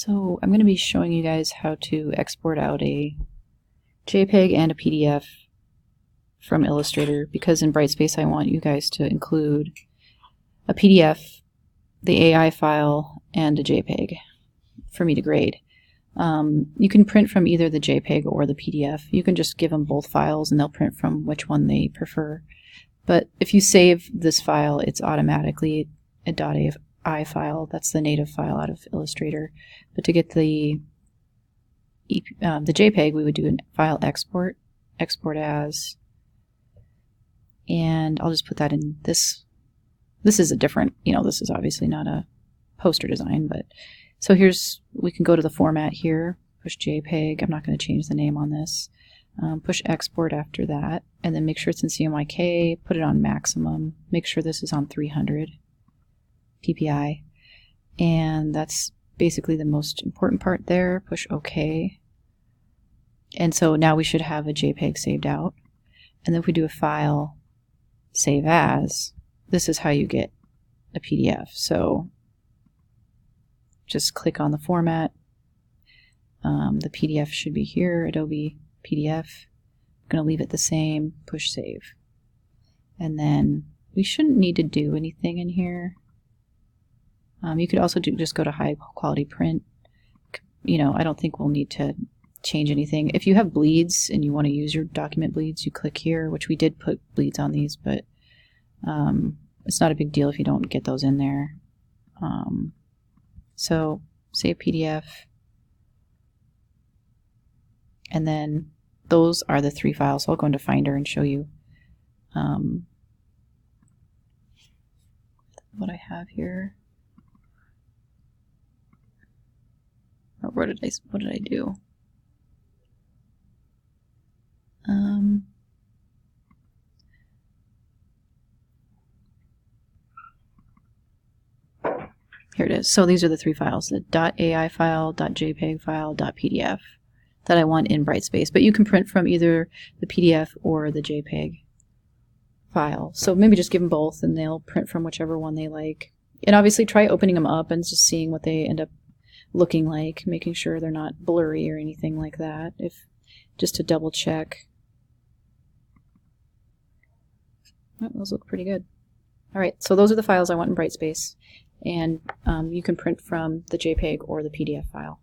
So I'm going to be showing you guys how to export out a JPEG and a PDF from Illustrator, because in Brightspace I want you guys to include a PDF, the AI file, and a JPEG for me to grade. You can print from either the JPEG or the PDF. You can just give them both files and they'll print from which one they prefer. But if you save this file, it's automatically a .ai file. That's the native file out of Illustrator. But to get the JPEG, we would do a file export as, and I'll just put that in this. This is a different, this is obviously not a poster design, but so we can go to the format here, push JPEG. I'm not going to change the name on this. Push export after that, and then make sure it's in CMYK, put it on maximum, make sure this is on 300 ppi, and that's basically the most important part there. Push OK. And so now we should have a JPEG saved out. And then if we do a file save as, this is how you get a PDF. So just click on the format. The PDF should be here, Adobe PDF. I'm going to leave it the same, push save. And then we shouldn't need to do anything in here. You could also just go to high quality print. I don't think we'll need to change anything. If you have bleeds and you want to use your document bleeds, you click here, which we did put bleeds on these, but it's not a big deal if you don't get those in there. So save PDF. And then those are the three files. So I'll go into Finder and show you what I have here. Or what did I do? Here it is. So these are the three files: the .ai file, .jpeg file, .pdf that I want in Brightspace. But you can print from either the PDF or the JPEG file. So maybe just give them both and they'll print from whichever one they like. And obviously try opening them up and just seeing what they end up looking like, making sure they're not blurry or anything like that, just to double check. Oh, those look pretty good. Alright, so those are the files I want in Brightspace, and you can print from the JPEG or the PDF file.